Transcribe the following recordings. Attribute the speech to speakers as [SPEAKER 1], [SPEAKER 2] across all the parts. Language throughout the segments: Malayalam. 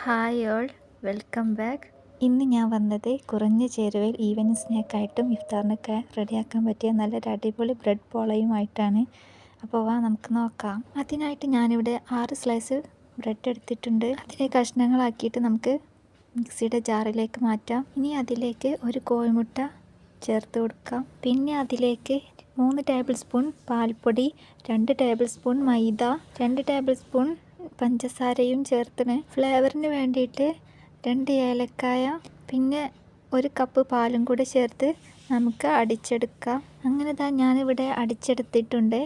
[SPEAKER 1] Hi all, welcome back. ഇന്ന് ഞാൻ വന്നത് കുറഞ്ഞ ചേരുവയിൽ ഈവനിങ് സ്നാക്കായിട്ടും ഇഫ്താറിനൊക്കെ റെഡിയാക്കാൻ പറ്റിയ നല്ലൊരു അടിപൊളി ബ്രെഡ് പോളയുമായിട്ടാണ്. അപ്പോൾ നമുക്ക് നോക്കാം. അതിനായിട്ട് ഞാനിവിടെ 6 സ്ലൈസ് ബ്രെഡ് എടുത്തിട്ടുണ്ട്. അതിനെ കഷ്ണങ്ങളാക്കിയിട്ട് നമുക്ക് മിക്സിയുടെ ജാറിലേക്ക് മാറ്റാം. ഇനി അതിലേക്ക് ഒരു കോഴിമുട്ട ചേർത്ത് കൊടുക്കാം. പിന്നെ അതിലേക്ക് 3 ടേബിൾ സ്പൂൺ പാൽപ്പൊടി, 2 ടേബിൾ സ്പൂൺ മൈദ, 2 ടേബിൾ സ്പൂൺ പഞ്ചസാരയും ചേർത്തിന്. ഫ്ലേവറിന് വേണ്ടിയിട്ട് 2 ഏലക്കായ, പിന്നെ 1 കപ്പ് പാലും കൂടെ ചേർത്ത് നമുക്ക് അടിച്ചെടുക്കാം. അങ്ങനെ ഞാനിവിടെ അടിച്ചെടുത്തിട്ടുണ്ട്.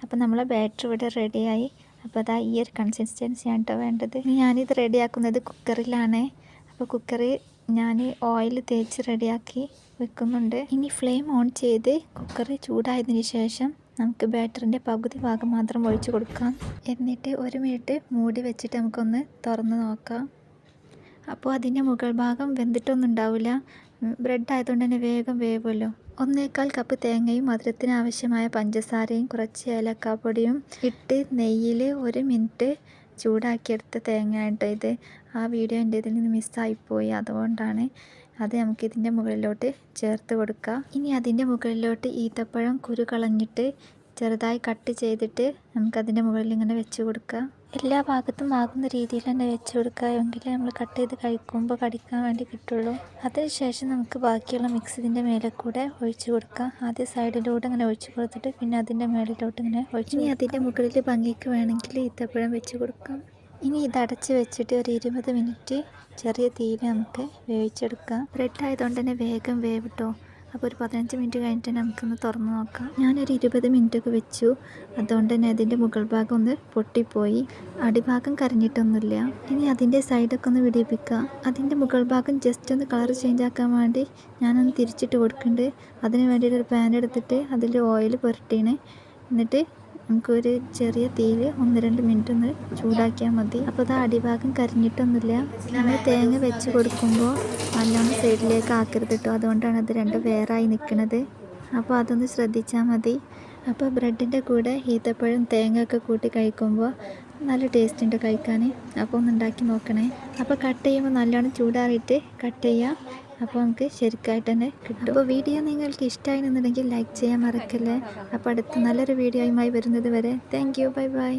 [SPEAKER 1] അപ്പോൾ നമ്മളെ ബാറ്റർ ഇവിടെ റെഡിയായി. അപ്പോൾ ഈ ഒരു കൺസിസ്റ്റൻസിയാണ് കേട്ടോ വേണ്ടത്. ഞാനിത് റെഡിയാക്കുന്നത് കുക്കറിലാണ്. അപ്പോൾ കുക്കറിൽ ഞാൻ ഓയിൽ തേച്ച് റെഡിയാക്കി വെക്കുന്നുണ്ട്. ഇനി ഫ്ലെയിം ഓൺ ചെയ്ത് കുക്കർ ചൂടായതിന് ശേഷം നമുക്ക് ബാറ്ററിൻ്റെ പകുതി ഭാഗം മാത്രം ഒഴിച്ച് കൊടുക്കാം. എന്നിട്ട് 1 മിനിറ്റ് മൂടി വെച്ചിട്ട് നമുക്കൊന്ന് തുറന്ന് നോക്കാം. അപ്പോൾ അതിൻ്റെ മുകൾ ഭാഗം വെന്തിട്ടൊന്നും ഉണ്ടാവില്ല. ബ്രെഡ് ആയതുകൊണ്ട് തന്നെ വേഗം വേവുമല്ലോ. 1/4 കപ്പ് തേങ്ങയും മധുരത്തിന് ആവശ്യമായ പഞ്ചസാരയും കുറച്ച് ഏലക്കാപ്പൊടിയും ഇട്ട് നെയ്യിൽ 1 മിനിറ്റ് ചൂടാക്കിയെടുത്ത തേങ്ങയായിട്ട് ഇത്. ആ വീഡിയോ എൻ്റെ ഇതിൽ നിന്ന് മിസ്സായിപ്പോയി, അതുകൊണ്ടാണ്. അത് നമുക്കിതിൻ്റെ മുകളിലോട്ട് ചേർത്ത് കൊടുക്കാം. ഇനി അതിൻ്റെ മുകളിലോട്ട് ഈത്തപ്പഴം കുരു കളഞ്ഞിട്ട് ചെറുതായി കട്ട് ചെയ്തിട്ട് നമുക്കതിൻ്റെ മുകളിൽ ഇങ്ങനെ വെച്ച് കൊടുക്കാം. എല്ലാ ഭാഗത്തും ആകുന്ന രീതിയിൽ തന്നെ വെച്ച് കൊടുക്കുക, എങ്കിലേ നമ്മൾ കട്ട് ചെയ്ത് കഴിക്കുമ്പോൾ കടിക്കാൻ വേണ്ടി കിട്ടുള്ളൂ. അതിനുശേഷം നമുക്ക് ബാക്കിയുള്ള മിക്സ് ഇതിൻ്റെ മേലെ കൂടെ ഒഴിച്ച് കൊടുക്കാം. ആദ്യം സൈഡിലൂടെ ഇങ്ങനെ ഒഴിച്ച് കൊടുത്തിട്ട് പിന്നെ അതിൻ്റെ മേളിലോട്ട് ഇങ്ങനെ ഒഴിച്ച്. ഇനി അതിൻ്റെ മുകളിൽ ഭംഗിക്ക് വേണമെങ്കിൽ ഈത്തപ്പഴം വെച്ച് കൊടുക്കാം. ഇനി ഇതടച്ച് വെച്ചിട്ട് ഒരു 20 മിനിറ്റ് ചെറിയ തീയിൽ നമുക്ക് വേവിച്ചെടുക്കാം. ബ്രെഡ് ആയതുകൊണ്ട് തന്നെ വേഗം വേവിട്ടോ. അപ്പോൾ ഒരു 15 മിനിറ്റ് കഴിഞ്ഞിട്ട് തന്നെ നമുക്കൊന്ന് തുറന്ന് നോക്കാം. ഞാനൊരു 20 മിനിറ്റൊക്കെ വെച്ചു. അതുകൊണ്ട് തന്നെ അതിൻ്റെ മുകൾ ഭാഗം ഒന്ന് പൊട്ടിപ്പോയി, അടിഭാഗം കരഞ്ഞിട്ടൊന്നുമില്ല. ഇനി അതിൻ്റെ സൈഡൊക്കെ ഒന്ന് വിടിപ്പിക്കാം. അതിൻ്റെ മുകൾ ഭാഗം ജസ്റ്റ് ഒന്ന് കളർ ചേഞ്ച് ആക്കാൻ വേണ്ടി ഞാനൊന്ന് തിരിച്ചിട്ട് കൊടുക്കുന്നുണ്ട്. അതിന് വേണ്ടിയിട്ട് ഒരു പാൻ എടുത്തിട്ട് അതിൽ ഓയിൽ പുരട്ടീന്. എന്നിട്ട് നമുക്കൊരു ചെറിയ തീയിൽ 1-2 മിനിറ്റ് ഒന്ന് ചൂടാക്കിയാൽ മതി. അപ്പോൾ അത് അടിഭാഗം കരിഞ്ഞിട്ടൊന്നുമില്ല. നമ്മൾ തേങ്ങ വെച്ച് കൊടുക്കുമ്പോൾ നല്ലോണം സൈഡിലേക്ക് ആക്കരുത് കേട്ടോ. അതുകൊണ്ടാണ് അത് രണ്ടും വേറായി നിൽക്കുന്നത്. അപ്പോൾ അതൊന്ന് ശ്രദ്ധിച്ചാൽ മതി. അപ്പോൾ ബ്രെഡിൻ്റെ കൂടെ ഈത്തപ്പഴം തേങ്ങ ഒക്കെ കൂട്ടി കഴിക്കുമ്പോൾ നല്ല ടേസ്റ്റ് ഉണ്ട് കഴിക്കാൻ. അപ്പോൾ ഒന്ന് ഉണ്ടാക്കി നോക്കണേ. അപ്പോൾ കട്ട് ചെയ്യുമ്പോൾ നല്ലോണം ചൂടാറിയിട്ട് കട്ട് ചെയ്യാം. അപ്പോൾ നമുക്ക് ശരിക്കായിട്ട് തന്നെ കിട്ടും. അപ്പോൾ വീഡിയോ നിങ്ങൾക്ക് ഇഷ്ടമായി എന്നുണ്ടെങ്കിൽ ലൈക്ക് ചെയ്യാൻ മറക്കല്ലേ. അപ്പോൾ അടുത്ത നല്ലൊരു വീഡിയോയുമായി വരുന്നത് വരെ താങ്ക് യു, ബൈ ബൈ.